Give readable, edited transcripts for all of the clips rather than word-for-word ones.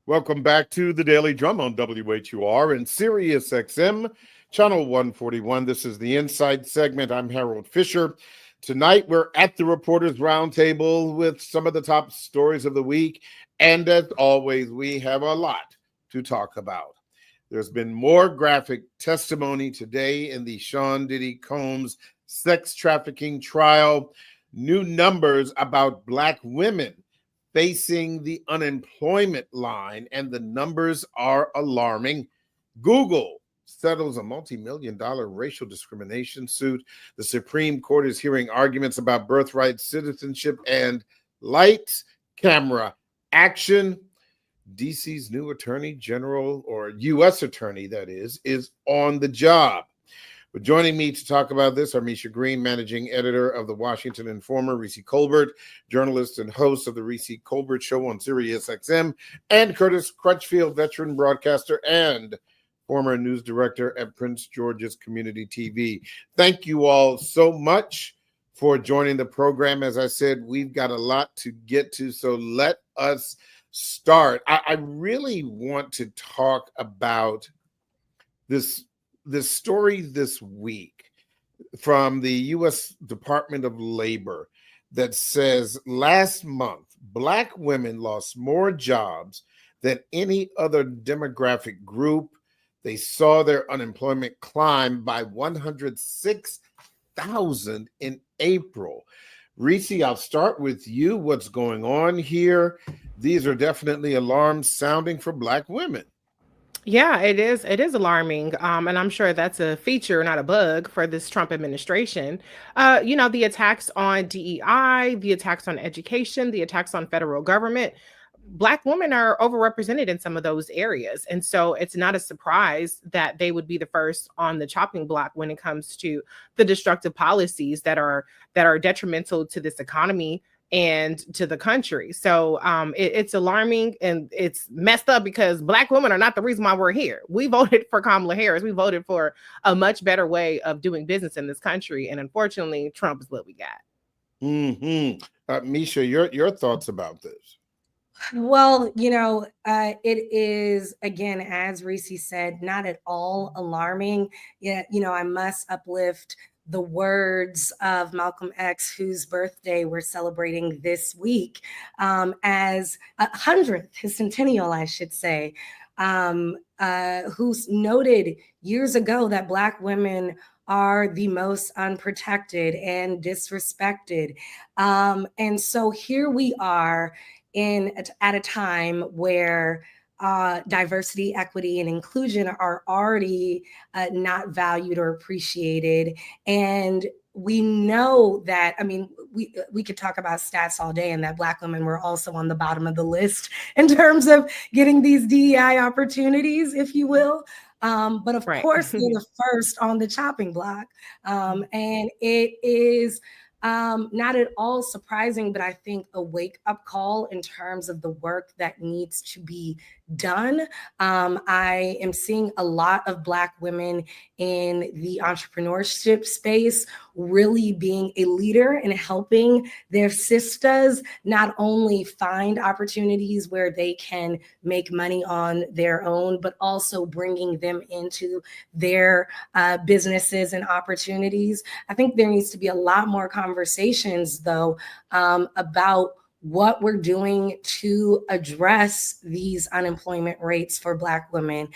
Welcome back to the Daily Drum on WHUR and Sirius XM, Channel 141. This is the Insight segment. I'm Harold Fisher. Tonight, we're at the Reporters Roundtable with some of the top stories of the week. And as always, we have a lot to talk about. There's been more graphic testimony today in the Sean Diddy Combs sex trafficking trial. New numbers about Black women facing the unemployment line, and the numbers are alarming. Google settles a multi-million-dollar racial discrimination suit. The Supreme Court is hearing arguments about birthright citizenship, and lights, camera, action. DC's new attorney general, or U.S. attorney, that is on the job. But joining me to talk about this are Misha Green, managing editor of the Washington Informer, Reese Colbert, journalist and host of the Reese Colbert Show on Sirius XM, and Curtis Crutchfield, veteran broadcaster and former news director at Prince George's Community TV. Thank you all so much for joining the program. As I said, we've got a lot to get to, so let us start. I really want to talk about this story this week from the U.S. Department of Labor that says last month, Black women lost more jobs than any other demographic group. They saw their unemployment climb by 106,000 in April. Reese, I'll start with you. What's going on here? These are definitely alarms sounding for Black women. Yeah, it is. It is alarming. And I'm sure that's a feature, not a bug, for this Trump administration. The attacks on DEI, the attacks on education, the attacks on federal government. Black women are overrepresented in some of those areas. And so it's not a surprise that they would be the first on the chopping block when it comes to the destructive policies that are detrimental to this economy and to the country. So it's alarming, and it's messed up because Black women are not the reason why we're here. We voted for Kamala Harris. We voted for a much better way of doing business in this country. And unfortunately, Trump is what we got. Misha, your thoughts about this? Well, it is, again, as Reese said, not at all alarming. Yeah, I must uplift the words of Malcolm X, whose birthday we're celebrating this week, as 100th, his centennial, I should say, who noted years ago that Black women are the most unprotected and disrespected. And so here we are at a time where diversity, equity, and inclusion are already not valued or appreciated. And we know that, we could talk about stats all day, and that Black women were also on the bottom of the list in terms of getting these DEI opportunities, if you will. But of course, they're the first on the chopping block. And it is not at all surprising, but I think a wake-up call in terms of the work that needs to be done. I am seeing a lot of Black women in the entrepreneurship space really being a leader and helping their sisters not only find opportunities where they can make money on their own, but also bringing them into their businesses and opportunities. I think there needs to be a lot more conversations, though, about what we're doing to address these unemployment rates for Black women,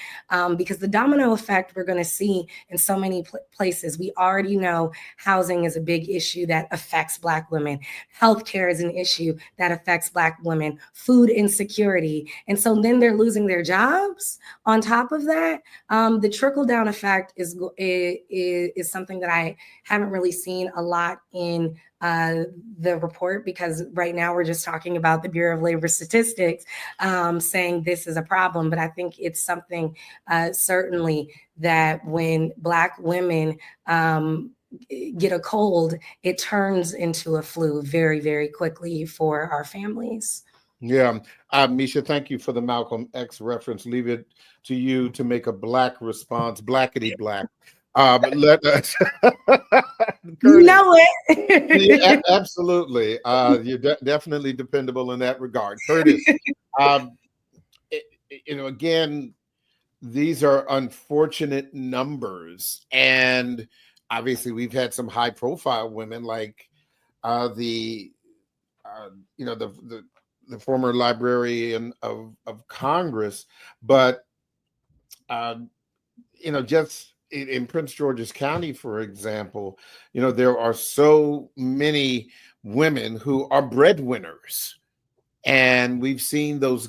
because the domino effect we're going to see in so many places. We already know housing is a big issue that affects Black women. Healthcare is an issue that affects Black women. Food insecurity. And so then they're losing their jobs. On top of that, the trickle-down effect is something that I haven't really seen a lot in the report, because right now we're just talking about the Bureau of Labor Statistics saying this is a problem. But I think it's something certainly that when Black women get a cold, it turns into a flu very, very quickly for our families. Yeah. Misha, thank you for the Malcolm X reference. Leave it to you to make a Black response, blackety black. Let us. You know it. Yeah, absolutely. You're definitely dependable in that regard. Curtis, again, these are unfortunate numbers, and obviously we've had some high profile women like the the former librarian of Congress, but just in Prince George's County, for example, there are so many women who are breadwinners, and we've seen those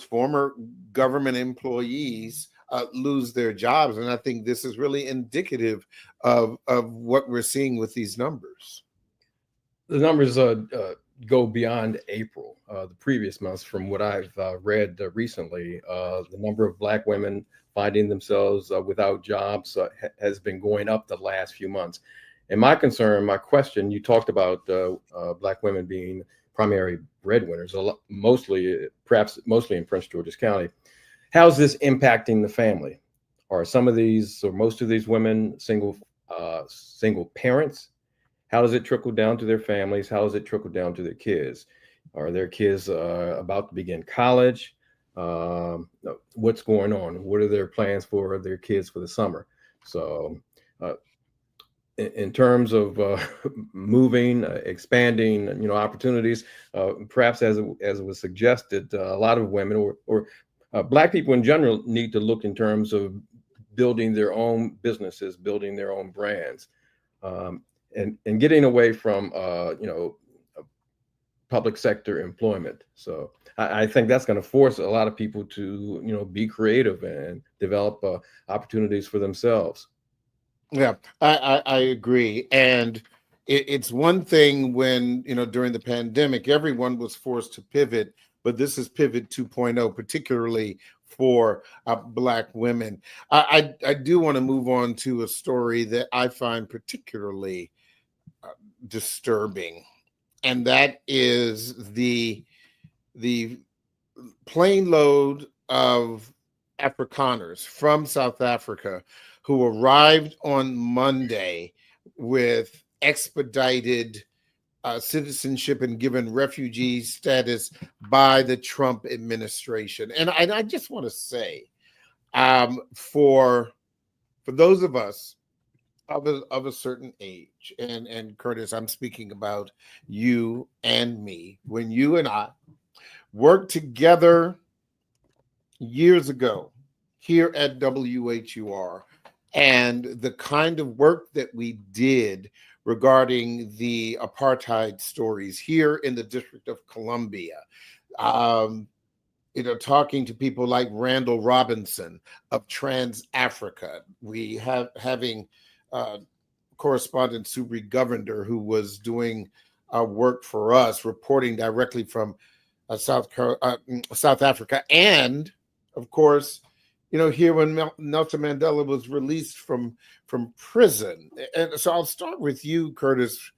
former government employees lose their jobs, and I think this is really indicative of what we're seeing with these numbers. The numbers go beyond April, the previous months. From what I've read recently, the number of Black women finding themselves without jobs has been going up the last few months. And my question, you talked about Black women being primary breadwinners, perhaps mostly in Prince George's County. How's this impacting the family? Are some of these, or most of these women, single parents? How does it trickle down to their families? How does it trickle down to their kids? Are their kids about to begin college? What's going on? What are their plans for their kids for the summer? So in terms of moving, expanding, opportunities, perhaps as it was suggested, a lot of women or Black people in general need to look in terms of building their own businesses, building their own brands. And getting away from public sector employment. So I think that's going to force a lot of people to be creative and develop opportunities for themselves. Yeah, I agree. And it's one thing when during the pandemic everyone was forced to pivot, but this is pivot 2.0, particularly for Black women. I do want to move on to a story that I find particularly disturbing, and that is the plane load of Afrikaners from South Africa who arrived on Monday with expedited citizenship and given refugee status by the Trump administration. And I just want to say, for those of us of a certain age, and Curtis, I'm speaking about you and me, when you and I worked together years ago here at WHUR, and the kind of work that we did regarding the apartheid stories here in the District of Columbia, talking to people like Randall Robinson of Trans Africa, having correspondent Subri Govender, who was doing work for us, reporting directly from South Africa, and of course, here when Nelson Mandela was released from prison. And so I'll start with you, Curtis,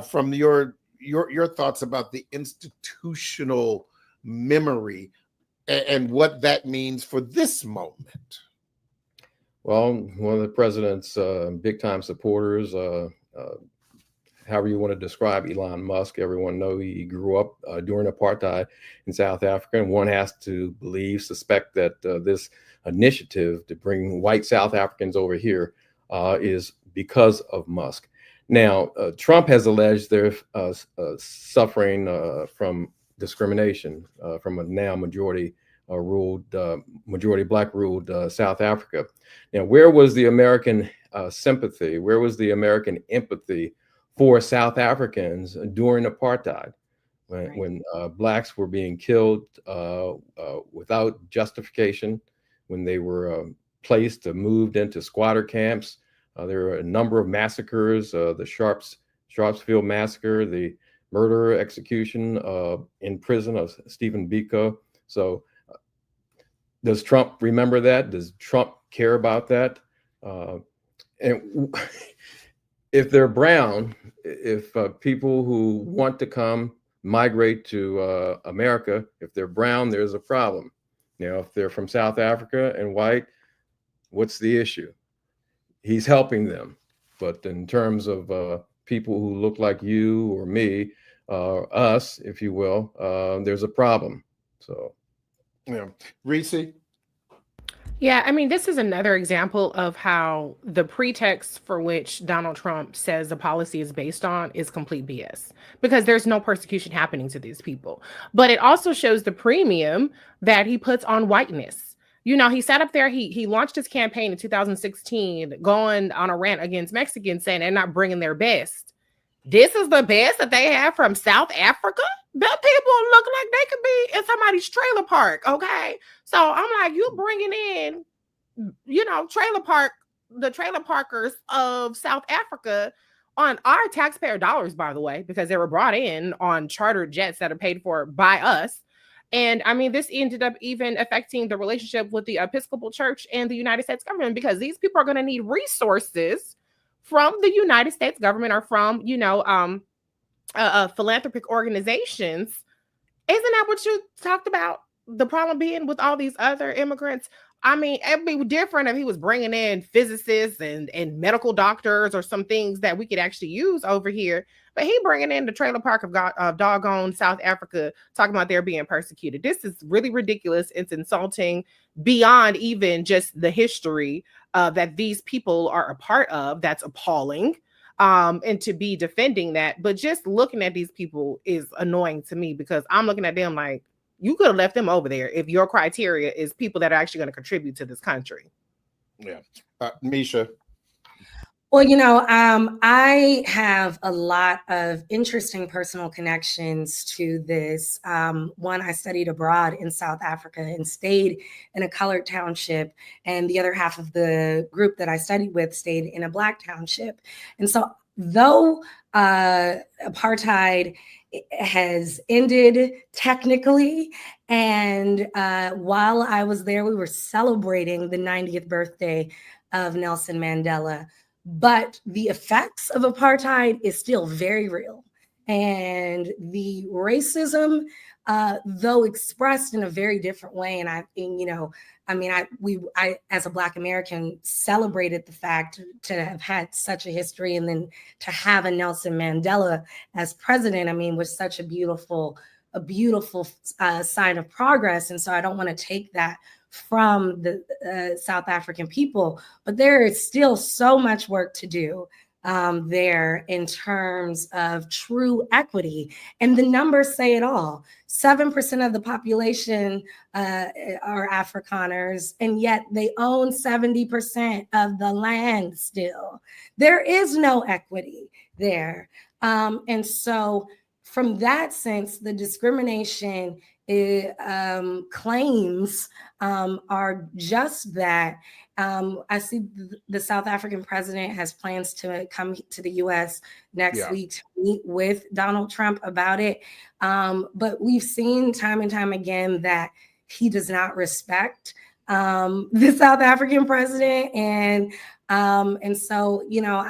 from your thoughts about the institutional memory and what that means for this moment. Well, one of the president's big time supporters, however you want to describe Elon Musk, everyone know he grew up during apartheid in South Africa, and one has to suspect that this initiative to bring white South Africans over here is because of Musk. Now, Trump has alleged they're suffering from discrimination from a now majority Black ruled South Africa. Now, where was the American sympathy? Where was the American empathy for South Africans during apartheid, when Blacks were being killed without justification, when they were moved into squatter camps? There were a number of massacres, the Sharpsville massacre, the murder execution in prison of Stephen Biko. So does Trump remember that? Does Trump care about that? And if they're brown, if people who want to come migrate to America, if they're brown, there's a problem. If they're from South Africa and white, what's the issue? He's helping them. But in terms of people who look like you or me, us, if you will, there's a problem. So Yeah. Reese? Yeah, I mean, this is another example of how the pretext for which Donald Trump says the policy is based on is complete BS because there's no persecution happening to these people. But it also shows the premium that he puts on whiteness. You know, he sat up there, he launched his campaign in 2016, going on a rant against Mexicans, saying they're not bringing their best. This is the best that they have from South Africa? The people look like they could be in somebody's trailer park, okay? So I'm like, you bringing in, you know, the trailer parkers of South Africa on our taxpayer dollars, by the way, because they were brought in on chartered jets that are paid for by us. And I mean, this ended up even affecting the relationship with the Episcopal Church and the United States government because these people are going to need resources from the United States government or from, you know, philanthropic organizations. Isn't that what you talked about? The problem being with all these other immigrants. I mean, it'd be different if he was bringing in physicists and medical doctors or some things that we could actually use over here. But he bringing in the trailer park of doggone South Africa, talking about they're being persecuted. This is really ridiculous. It's insulting beyond even just the history that these people are a part of. That's appalling. And to be defending that. But just looking at these people is annoying to me because I'm looking at them like, you could have left them over there if your criteria is people that are actually going to contribute to this country. Yeah. Misha. Well, you know, I have a lot of interesting personal connections to this. One, I studied abroad in South Africa and stayed in a colored township, and the other half of the group that I studied with stayed in a Black township. And so though apartheid has ended technically, and while I was there, we were celebrating the 90th birthday of Nelson Mandela. But the effects of apartheid is still very real. And the racism, though expressed in a very different way, and I as a Black American celebrated the fact to have had such a history, and then to have a Nelson Mandela as president, I mean, was such a beautiful sign of progress. And so I don't want to take that from the South African people, but there is still so much work to do there in terms of true equity. And the numbers say it all. 7% of the population are Afrikaners, and yet they own 70% of the land still. There is no equity there. And so from that sense, the discrimination claims are just that. I see the South African president has plans to come to the U.S. next week to meet with Donald Trump about it. But we've seen time and time again that he does not respect the South African president. And so, you know,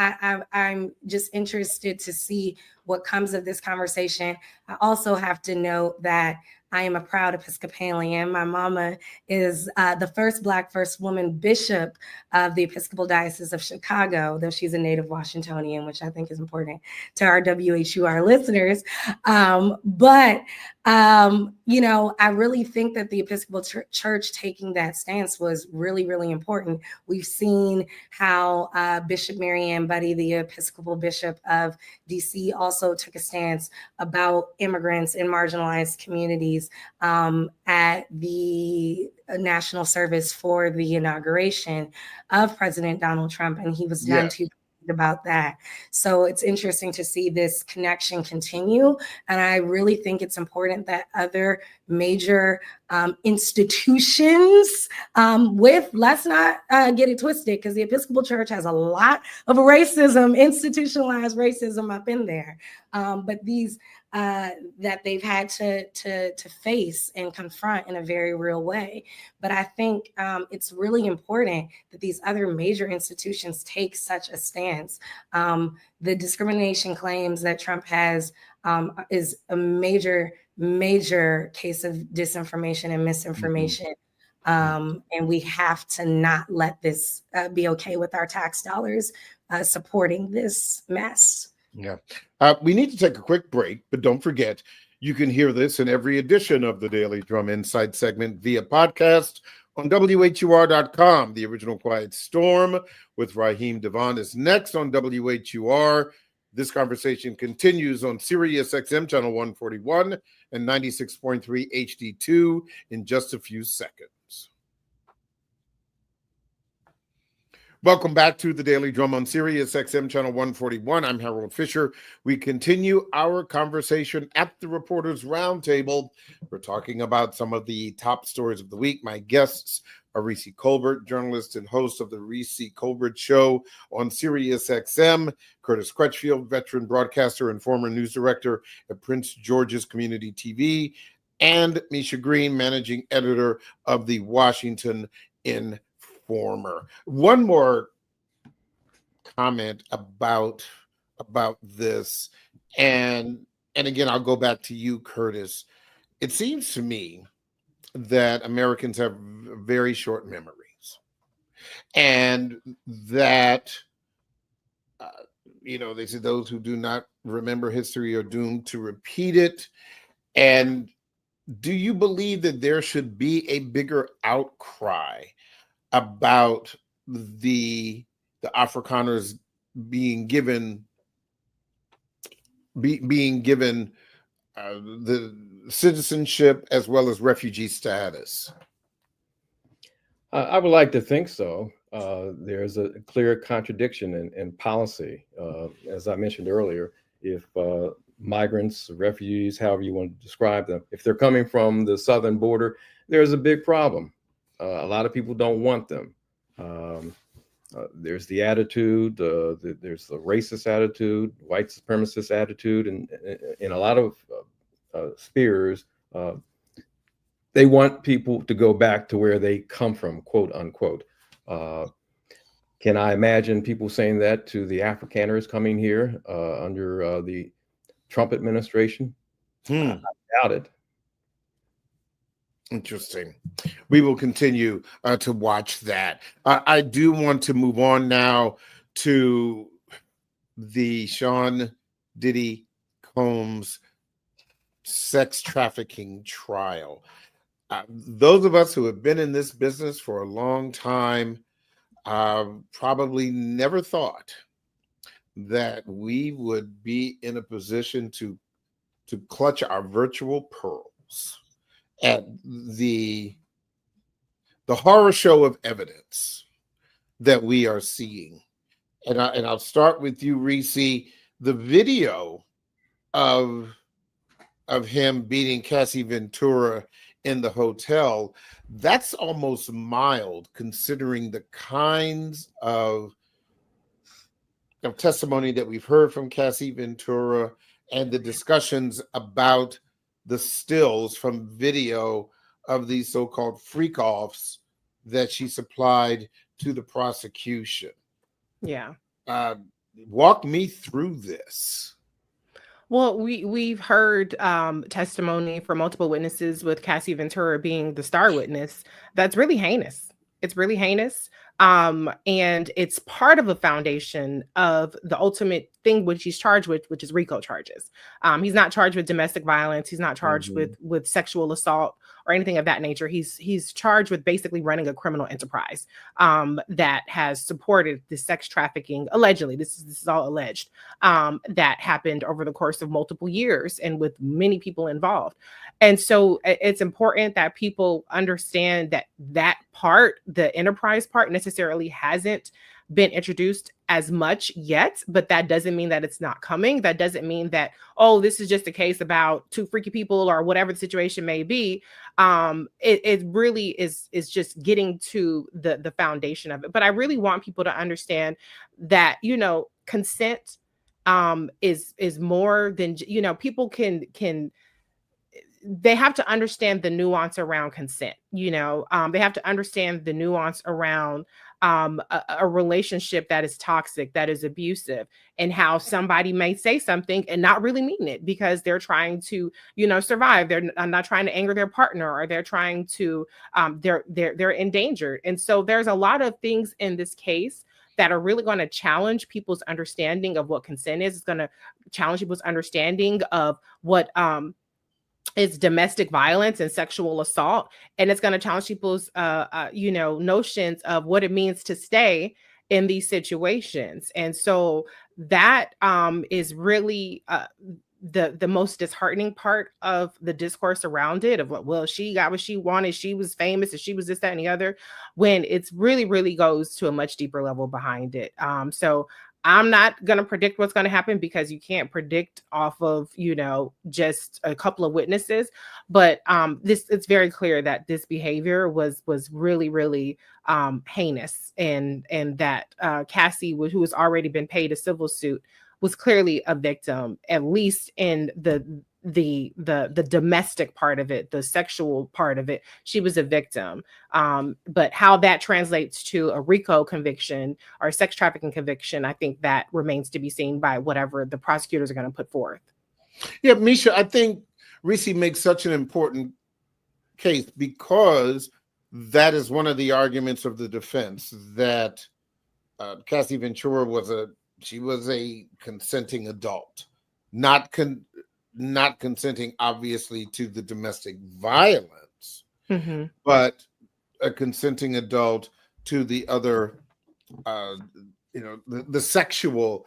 I'm just interested to see what comes of this conversation. I also have to note that I am a proud Episcopalian. My mama is the first woman bishop of the Episcopal Diocese of Chicago, though she's a native Washingtonian, which I think is important to our WHUR listeners. But you know, I really think that the Episcopal Church taking that stance was really, really important. We've seen how Bishop Marianne Buddy, the Episcopal Bishop of DC, also took a stance about immigrants in marginalized communities at the national service for the inauguration of President Donald Trump, and he was done too about that. So it's interesting to see this connection continue. And I really think it's important that other major institutions let's not get it twisted, because the Episcopal Church has a lot of racism, institutionalized racism up in there. But these that they've had to face and confront in a very real way. But I think it's really important that these other major institutions take such a stance. The discrimination claims that Trump has is a major case of disinformation and misinformation. And we have to not let this be okay with our tax dollars supporting this mess. Yeah. We need to take a quick break, but don't forget, You can hear this in every edition of the Daily Drum Insight segment via podcast on WHUR.com. The Original Quiet Storm with Raheem Devon is next on WHUR. This conversation continues on Sirius XM channel 141 and 96.3 HD2 in just a few seconds. Welcome back to the Daily Drum on Sirius XM channel 141. I'm Harold Fisher. We continue our conversation at the Reporters Roundtable. We're talking about some of the top stories of the week. My guests are Reese Colbert, journalist and host of the Reese Colbert Show on Sirius XM, Curtis Crutchfield, veteran broadcaster and former news director at Prince George's Community TV, and Misha Green, managing editor of the Washington Informer. One more comment about this, and again, I'll go back to you, Curtis. It seems to me that Americans have very short memories, and that they say those who do not remember history are doomed to repeat it. And do you believe that there should be a bigger outcry about the Afrikaners being given the citizenship as well as refugee status? I would like to think so. There's a clear contradiction in policy. As I mentioned earlier, if migrants, refugees, however you want to describe them, if they're coming from the southern border, there's a big problem. A lot of people don't want them. There's the attitude, there's the racist attitude, white supremacist attitude, and in a lot of spheres, they want people to go back to where they come from, quote unquote. Can I imagine people saying that to the Afrikaners coming here under the Trump administration? I doubt it. Interesting. We will continue to watch that. I do want to move on now to the Sean Diddy Combs sex trafficking trial. Those of us who have been in this business for a long time probably never thought that we would be in a position to clutch our virtual pearls at the horror show of evidence that we are seeing. And I'll start with you, Reese. The video of him beating Cassie Ventura in the hotel, that's almost mild considering the kinds of testimony that we've heard from Cassie Ventura and the discussions about the stills from video of these so-called freak-offs that she supplied to the prosecution. Yeah. Walk me through this. Well, we've heard testimony from multiple witnesses, with Cassie Ventura being the star witness. That's really heinous. It's really heinous. And it's part of a foundation of the ultimate thing which he's charged with, which is RICO charges. He's not charged with domestic violence. He's not charged with sexual assault or anything of that nature. He's charged with basically running a criminal enterprise that has supported the sex trafficking, allegedly. This is all alleged, that happened over the course of multiple years and with many people involved. And so it's important that people understand that part, the enterprise part, necessarily hasn't been introduced as much yet, but that doesn't mean that it's not coming. That doesn't mean that, oh, this is just a case about two freaky people or whatever the situation may be. It really is just getting to the foundation of it. But I really want people to understand that, consent is more than, people can they have to understand the nuance around consent. They have to understand the nuance around a relationship that is toxic, that is abusive, and how somebody may say something and not really mean it because they're trying to, survive. They're not trying to anger their partner, or they're trying to, they're endangered. And so there's a lot of things in this case that are really going to challenge people's understanding of what consent is. It's going to challenge people's understanding of what it's domestic violence and sexual assault, and it's going to challenge people's notions of what it means to stay in these situations. And so that is really the most disheartening part of the discourse around it, of what, well, she got what she wanted, she was famous, and she was this, that, and the other, when it's really goes to a much deeper level behind it. So I'm not going to predict what's going to happen, because you can't predict off of, just a couple of witnesses. But it's very clear that this behavior was really heinous, and that Cassie, who has already been paid a civil suit, was clearly a victim, at least in the domestic part of it, the sexual part of it. She was a victim. But how that translates to a RICO conviction or a sex trafficking conviction, I think that remains to be seen by whatever the prosecutors are going to put forth. Yeah, Misha, I think Reese makes such an important case, because that is one of the arguments of the defense, that Cassie Ventura was a consenting adult, not consenting, obviously, to the domestic violence, but a consenting adult to the other, the sexual,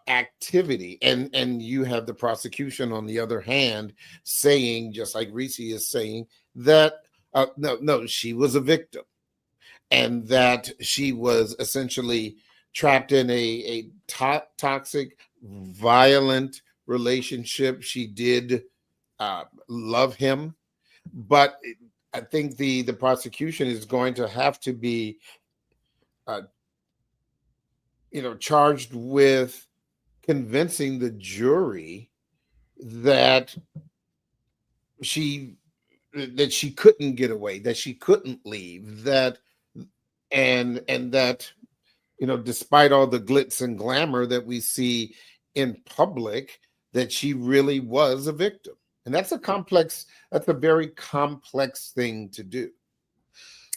activity. And you have the prosecution, on the other hand, saying, just like Reese is saying, that no, she was a victim, and that she was essentially trapped in a toxic, violent relationship. She did love him, but I think the prosecution is going to have to be, charged with convincing the jury that she couldn't get away, that she couldn't leave, that and that, despite all the glitz and glamour that we see in public, that she really was a victim. And that's a very complex thing to do.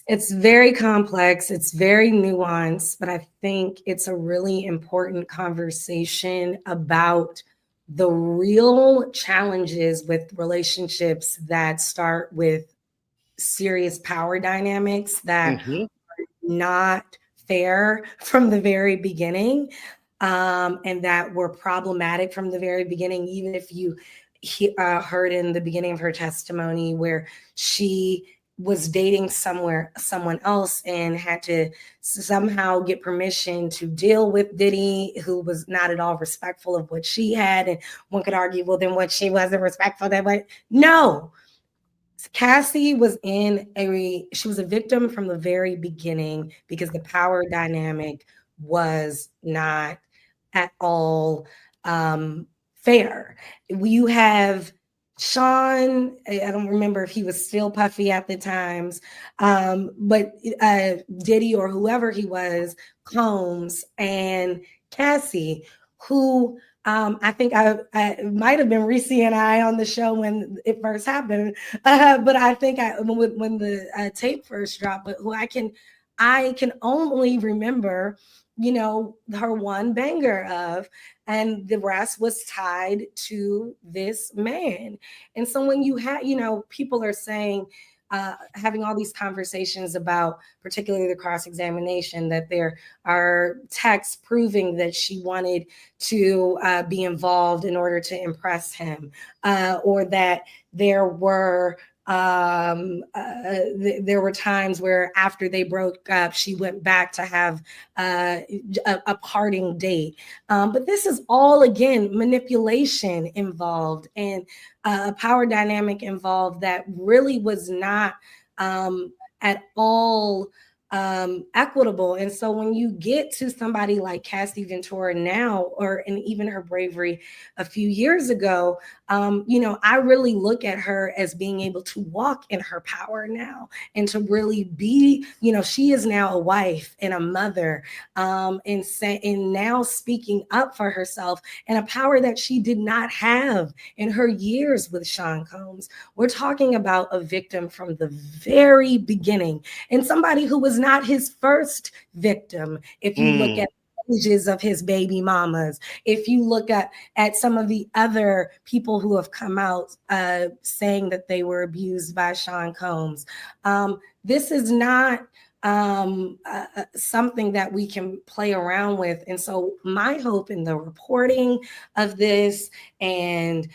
It's very complex. It's very nuanced, but I think it's a really important conversation about the real challenges with relationships that start with serious power dynamics that are not fair from the very beginning, and that were problematic from the very beginning. Even if you heard in the beginning of her testimony where she was dating someone else and had to somehow get permission to deal with Diddy, who was not at all respectful of what she had. And one could argue, well, then what, she wasn't respectful that way? No. Cassie was she was a victim from the very beginning, because the power dynamic was not at all fair. You have Sean, I don't remember if he was still puffy at the times, but Diddy, or whoever he was, Combs, and Cassie, who I think I might have been Reese and I on the show when it first happened, but I think when the tape first dropped, but who I can only remember, her one banger of, and the rest was tied to this man. And so when you have, people are saying, having all these conversations about particularly the cross-examination, that there are texts proving that she wanted to be involved in order to impress him, or that there were times where after they broke up, she went back to have a parting date. But this is all, again, manipulation involved, and a power dynamic involved that really was not at all equitable. And so when you get to somebody like Cassie Ventura now, and even her bravery a few years ago, I really look at her as being able to walk in her power now, and to really be, she is now a wife and a mother, and now speaking up for herself, and a power that she did not have in her years with Sean Combs. We're talking about a victim from the very beginning, and somebody who was not his first victim. If you look at images of his baby mamas. If you look at some of the other people who have come out saying that they were abused by Sean Combs, this is not something that we can play around with. And so my hope in the reporting of this, and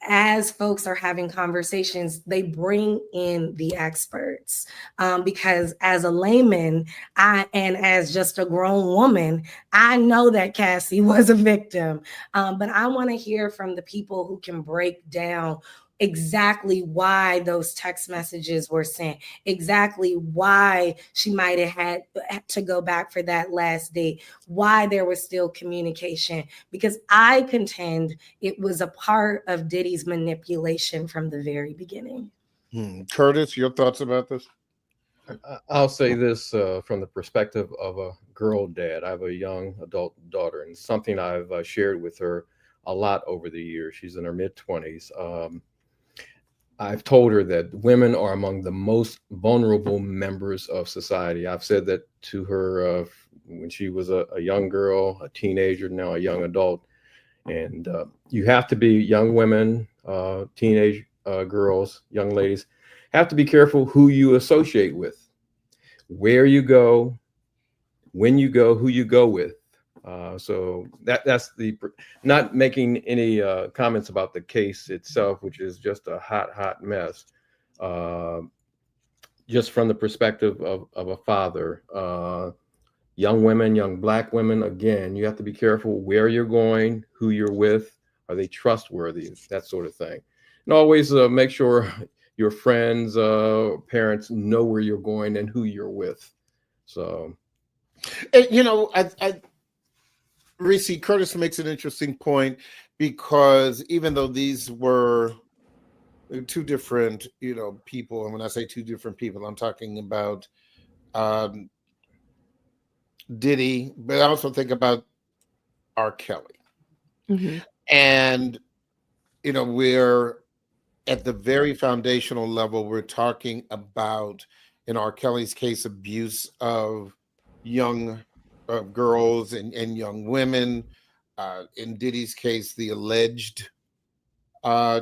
as folks are having conversations, they bring in the experts, because as a layman, and as just a grown woman, I know that Cassie was a victim, but I want to hear from the people who can break down exactly why those text messages were sent, exactly why she might have had to go back for that last date, why there was still communication, because I contend it was a part of Diddy's manipulation from the very beginning. Curtis, your thoughts about this? I'll say this from the perspective of a girl dad. I have a young adult daughter, and something I've shared with her a lot over the years. She's in her mid-20s. I've told her that women are among the most vulnerable members of society. I've said that to her when she was a young girl, a teenager, now a young adult. And you have to be, young women, teenage girls, young ladies, have to be careful who you associate with, where you go, when you go, who you go with. So that's not making any comments about the case itself, which is just a hot mess. Just from the perspective of a father, young women, young Black women, again, you have to be careful where you're going, who you're with, are they trustworthy, that sort of thing. And always make sure your friends, parents know where you're going and who you're with. So, Reese, Curtis makes an interesting point, because even though these were two different, people, and when I say two different people, I'm talking about Diddy, but I also think about R. Kelly. Mm-hmm. And, we're at the very foundational level, we're talking about, in R. Kelly's case, abuse of young girls and young women. In Diddy's case, the alleged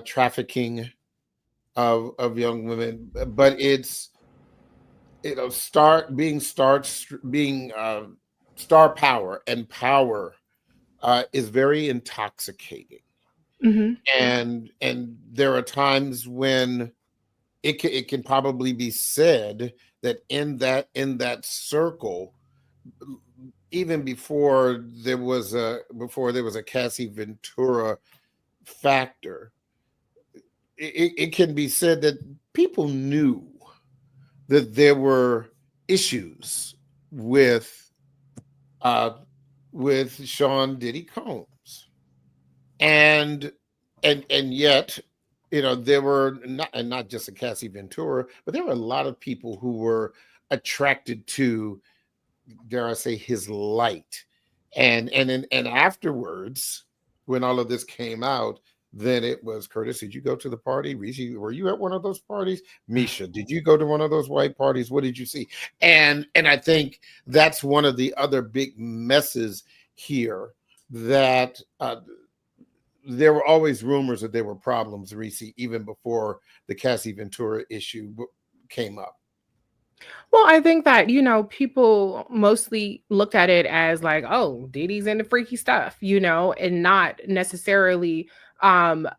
trafficking of young women. But it's star power, and power is very intoxicating. Mm-hmm. And there are times when it can probably be said that in that circle, even before there was a Cassie Ventura factor, it can be said that people knew that there were issues with Sean Diddy Combs, and yet, there were not just a Cassie Ventura, but there were a lot of people who were attracted to, dare I say, his light. And afterwards, when all of this came out, then it was, Curtis, did you go to the party? Reese, were you at one of those parties? Misha, did you go to one of those white parties? What did you see? And I think that's one of the other big messes here, that there were always rumors that there were problems, Reese, even before the Cassie Ventura issue came up. Well, I think that, people mostly looked at it as like, oh, Diddy's into freaky stuff, and not necessarily not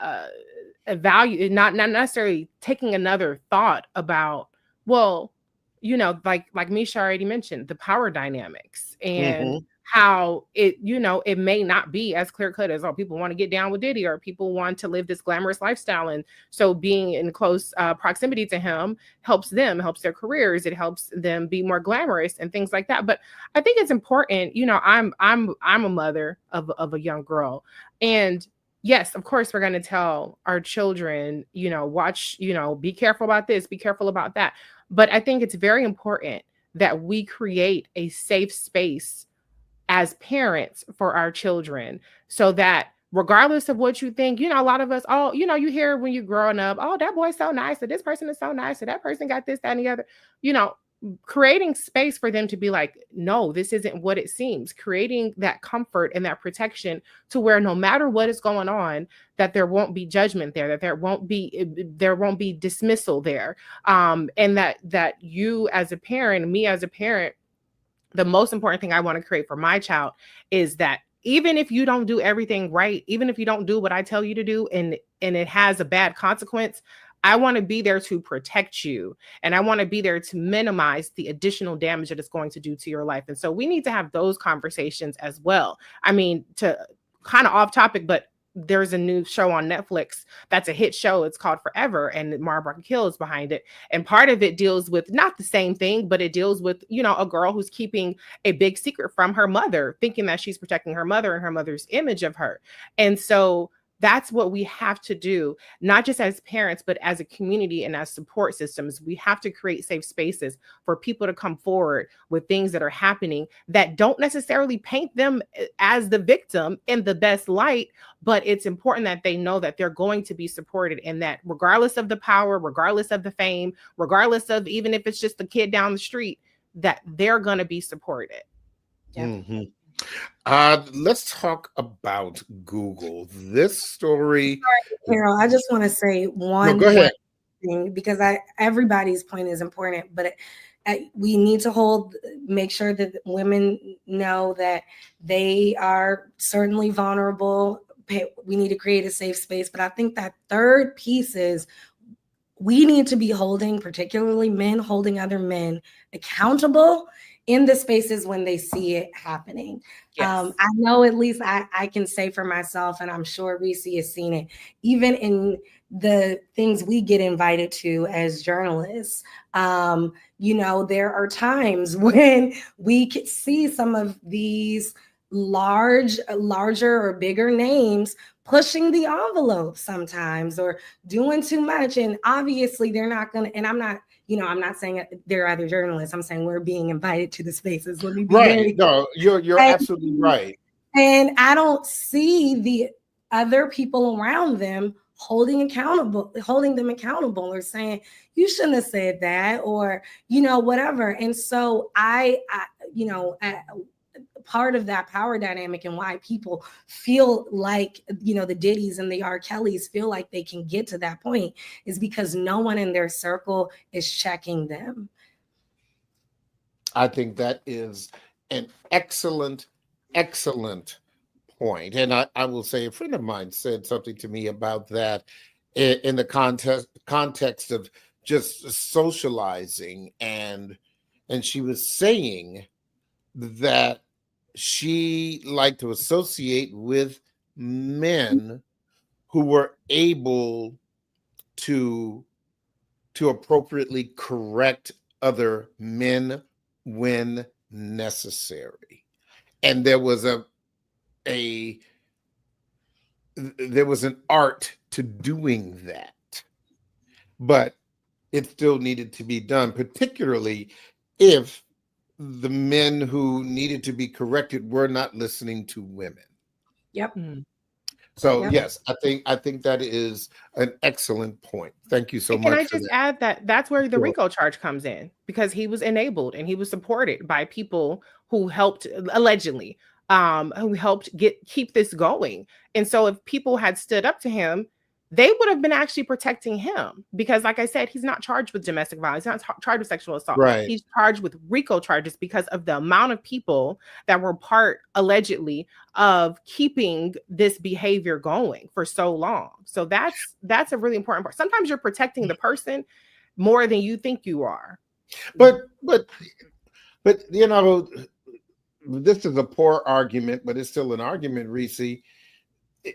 necessarily taking another thought about, well, like Misha already mentioned, the power dynamics, and how it may not be as clear cut as, oh, people want to get down with Diddy, or people want to live this glamorous lifestyle. And so being in close proximity to him helps their careers. It helps them be more glamorous and things like that. But I think it's important, I'm a mother of a young girl, and yes, of course, we're going to tell our children, watch, be careful about this, be careful about that. But I think it's very important that we create a safe space as parents for our children, so that regardless of what you think, a lot of us, you hear when you're growing up, oh, that boy's so nice, or this person is so nice, or that person got this, that, and the other. creating space for them to be like, no, this isn't what it seems, creating that comfort and that protection to where no matter what is going on, that there won't be judgment there, that there won't be dismissal there. And that you as a parent, me as a parent, the most important thing I want to create for my child is that even if you don't do everything right, even if you don't do what I tell you to do, and it has a bad consequence, I want to be there to protect you. And I want to be there to minimize the additional damage that it's going to do to your life. And so we need to have those conversations as well. I mean, to kind of off topic, but there's a new show on Netflix that's a hit show. It's called Forever, and Mara Hill is behind it. And part of it deals with not the same thing, but it deals with, a girl who's keeping a big secret from her mother, thinking that she's protecting her mother and her mother's image of her. And so that's what we have to do, not just as parents, but as a community and as support systems. We have to create safe spaces for people to come forward with things that are happening that don't necessarily paint them as the victim in the best light, but it's important that they know that they're going to be supported, and that regardless of the power, regardless of the fame, regardless of even if it's just the kid down the street, that they're going to be supported. Yeah. Mm-hmm. Let's talk about Google. This story. Carol, I just want to say one go ahead. thing, because everybody's point is important, but we need to make sure that women know that they are certainly vulnerable. We need to create a safe space. But I think that third piece is we need to be particularly men, holding other men accountable in the spaces when they see it happening. Yes. I know, at least I can say for myself, and I'm sure Reese has seen it, even in the things we get invited to as journalists. There are times when we could see some of these larger or bigger names pushing the envelope sometimes, or doing too much. And obviously they're not going to, and I'm not saying they're other journalists. I'm saying we're being invited to the spaces. Let me be right. No, you're absolutely right. And I don't see the other people around them holding them accountable, or saying, you shouldn't have said that, or, whatever. And so part of that power dynamic, and why people feel like, the Diddy's and the R. Kellys feel like they can get to that point, is because no one in their circle is checking them. I think that is an excellent point. And I will say, a friend of mine said something to me about that in the context of just socializing. And she was saying that she liked to associate with men who were able to appropriately correct other men when necessary. And there was an art to doing that, but it still needed to be done, particularly if the men who needed to be corrected were not listening to women. Yep. So yes, I think that is an excellent point. Thank you so much. Can I just add that that's where the RICO charge comes in, because he was enabled and he was supported by people who helped, allegedly, who helped keep this going. And so if people had stood up to him, they would have been actually protecting him, because, like I said, he's not charged with domestic violence. He's not charged with sexual assault. Right. He's charged with RICO charges because of the amount of people that were part, allegedly, of keeping this behavior going for so long. So that's a really important part. Sometimes you're protecting the person more than you think you are. But this is a poor argument, but it's still an argument, Reese.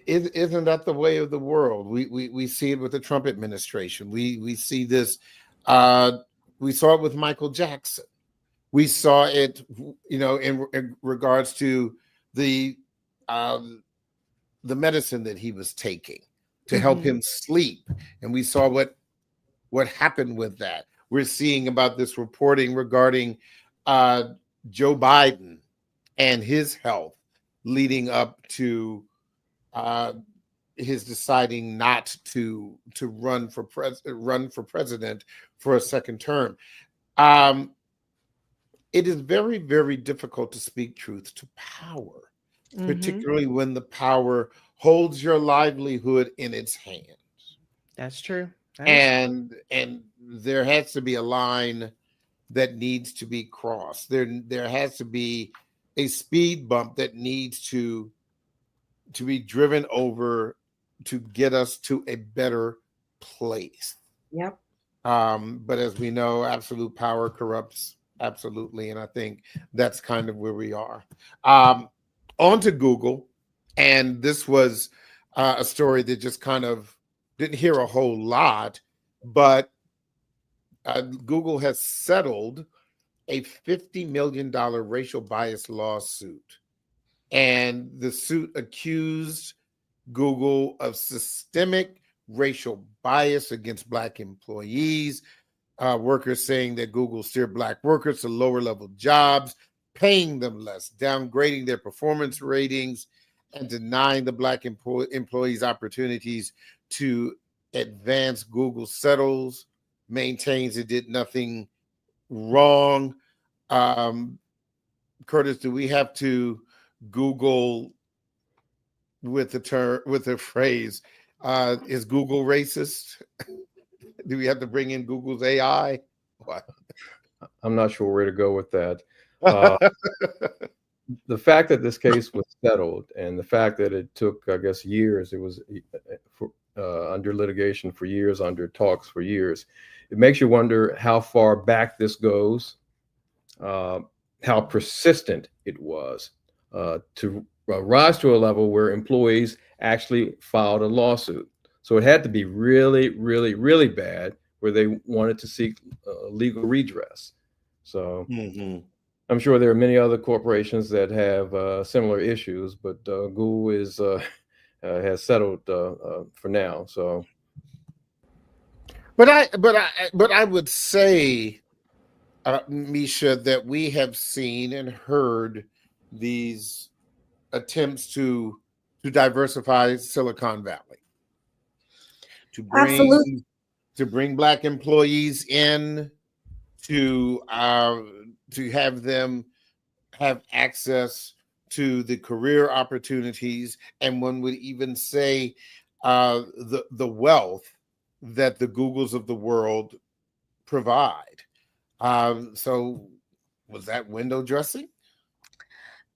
Isn't that the way of the world? We see it with the Trump administration. We see this. We saw it with Michael Jackson. We saw it, in regards to the medicine that he was taking to help him sleep, and we saw what happened with that. We're seeing about this reporting regarding Joe Biden and his health leading up to his deciding not to run for president for a second term. it is very, very difficult to speak truth to power, particularly when the power holds your livelihood in its hands. That's true. And there has to be a line that needs to be crossed. There has to be a speed bump that needs to be driven over to get us to a better place. Yep. But as we know, absolute power corrupts absolutely, and I think that's kind of where we are. On to Google, and this was a story that just kind of didn't hear a whole lot, but Google has settled a $50 million racial bias lawsuit. And the suit accused Google of systemic racial bias against Black employees, workers saying that Google steered Black workers to lower level jobs, paying them less, downgrading their performance ratings, and denying the Black employees opportunities to advance. Google settles, maintains it did nothing wrong. Curtis, do we have to Google with the phrase, is Google racist? Do we have to bring in Google's AI? What? I'm not sure where to go with that. The fact that this case was settled and the fact that it took, I guess, years, it was under litigation for years, under talks for years, it makes you wonder how far back this goes, how persistent it was to rise to a level where employees actually filed a lawsuit. So it had to be really, really, really bad where they wanted to seek legal redress. So I'm sure there are many other corporations that have similar issues, but Google has settled for now. So, but I would say, Misha, that we have seen and heard these attempts to diversify Silicon Valley, to bring Black employees in, to have them have access to the career opportunities, and one would even say the wealth that the Googles of the world provide. So was that window dressing?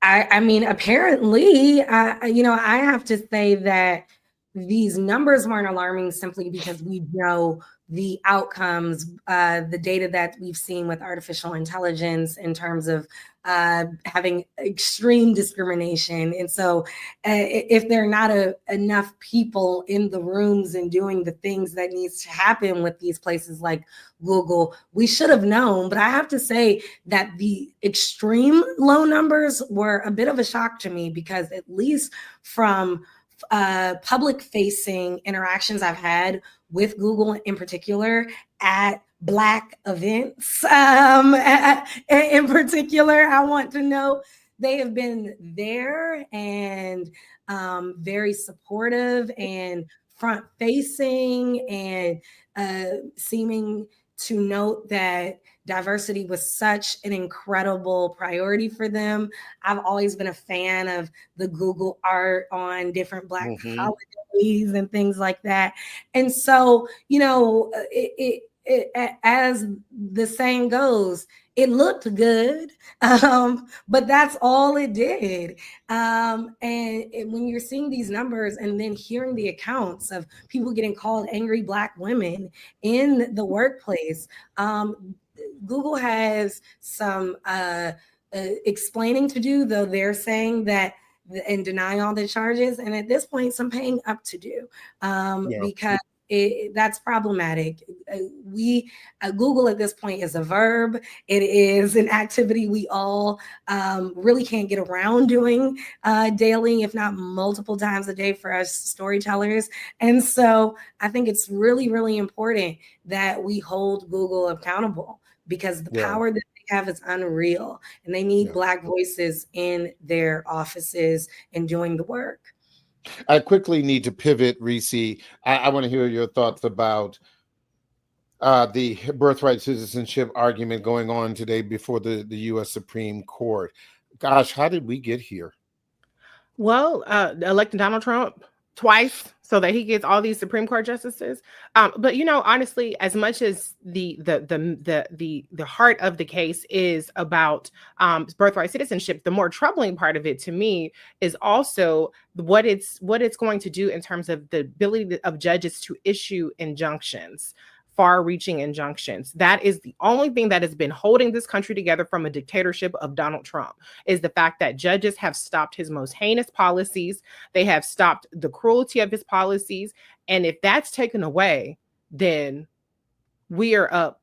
I mean, apparently, I have to say that these numbers weren't alarming simply because we know the outcomes, the data that we've seen with artificial intelligence in terms of having extreme discrimination. And so if there are not enough people in the rooms and doing the things that needs to happen with these places like Google, we should have known. But I have to say that the extreme low numbers were a bit of a shock to me, because at least from public facing interactions I've had with Google in particular at Black events, in particular, I want to know they have been there and very supportive and front facing and seeming to note that diversity was such an incredible priority for them. I've always been a fan of the Google art on different Black holidays and things like that. And so, it as the saying goes, it looked good, but that's all it did. And when you're seeing these numbers and then hearing the accounts of people getting called angry Black women in the workplace, Google has some explaining to do, though they're saying that and denying all the charges. And at this point, some paying up to do because that's problematic. Google at this point is a verb. It is an activity we all really can't get around doing daily, if not multiple times a day for us storytellers. And so I think it's really, really important that we hold Google accountable, because the power that they have is unreal, and they need Black voices in their offices and doing the work. I quickly need to pivot, Reese. I want to hear your thoughts about the birthright citizenship argument going on today before the U.S. Supreme Court. Gosh, how did we get here? Well, electing Donald Trump twice so that he gets all these Supreme Court justices. But honestly, as much as the heart of the case is about birthright citizenship, the more troubling part of it to me is also what it's going to do in terms of the ability of judges to issue injunctions. Far-reaching injunctions. That is the only thing that has been holding this country together from a dictatorship of Donald Trump, is the fact that judges have stopped his most heinous policies. They have stopped the cruelty of his policies. And if that's taken away, then we are up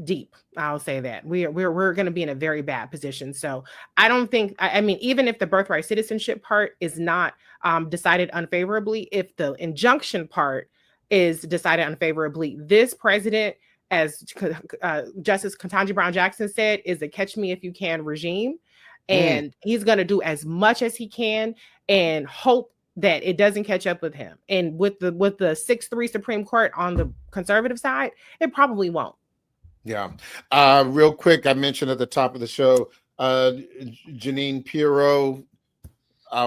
deep. I'll say that we're going to be in a very bad position. So I don't think, I mean, even if the birthright citizenship part is not decided unfavorably, if the injunction part is decided unfavorably, this president, as Justice Ketanji Brown Jackson said, is a catch me if you can regime. And he's going to do as much as he can and hope that it doesn't catch up with him. And with the 6-3 Supreme Court on the conservative side, it probably won't. Yeah. Real quick, I mentioned at the top of the show, Jeanine Pirro,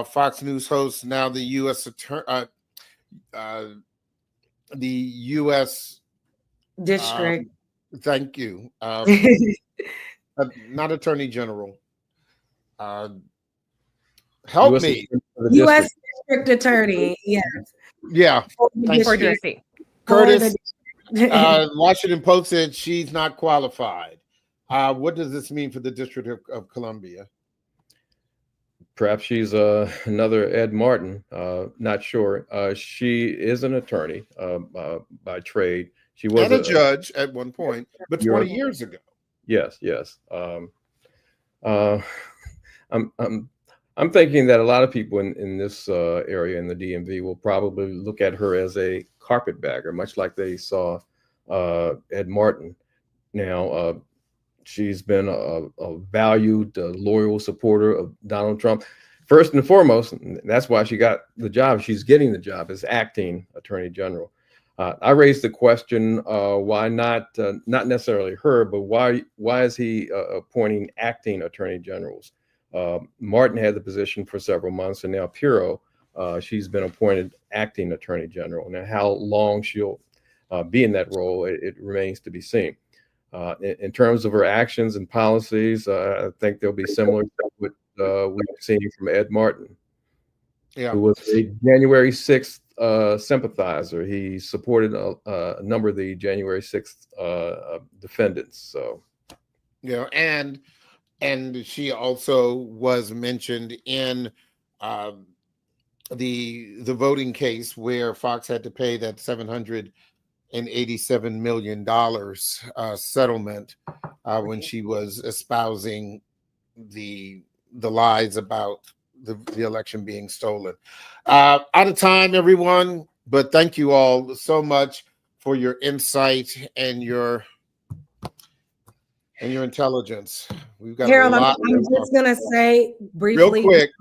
Fox News host, now the U.S. attorney, the U.S. District. Thank you. Not Attorney General. Help US me. U.S. District Attorney. Yes. Yeah. Thank For you. DC. Curtis, Washington Post said she's not qualified. What does this mean for the District of Columbia? Perhaps she's another Ed Martin. Not sure. She is an attorney by trade. She was a judge at one point, but 20 years ago. Yes. I'm thinking that a lot of people in this area in the DMV will probably look at her as a carpetbagger, much like they saw Ed Martin. Now, she's been a valued, loyal supporter of Donald Trump. First and foremost, that's why she got the job. She's getting the job as acting attorney general. I raised the question, why not necessarily her, but why is he appointing acting attorney generals? Martin had the position for several months, and now Pirro, she's been appointed acting attorney general. Now, how long she'll be in that role, it remains to be seen. In terms of her actions and policies, I think they'll be similar to what we've seen from Ed Martin, who was a January 6th sympathizer. He supported a number of the January 6th defendants. So, and she also was mentioned in the voting case where Fox had to pay that $787 million settlement when she was espousing the lies about the election being stolen. Out of time, everyone, but thank you all so much for your insight and your intelligence. We've got Harold, a lot. I'm just gonna say briefly, real quick,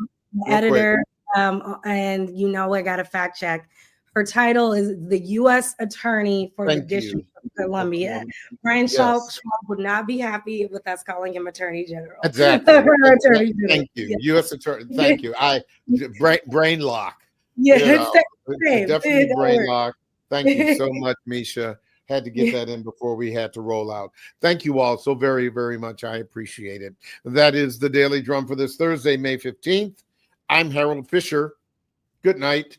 editor, and I got a fact check. Her title is the U.S. Attorney for the District of Columbia. Brian Schwab would not be happy with us calling him Attorney General. Exactly. Attorney General. Thank you, U.S. Attorney. Thank you. Brain lock. Yeah, definitely brain lock. Thank you so much, Misha. Had to get that in before we had to roll out. Thank you all so very, very much. I appreciate it. That is the Daily Drum for this Thursday, May 15th. I'm Harold Fisher. Good night.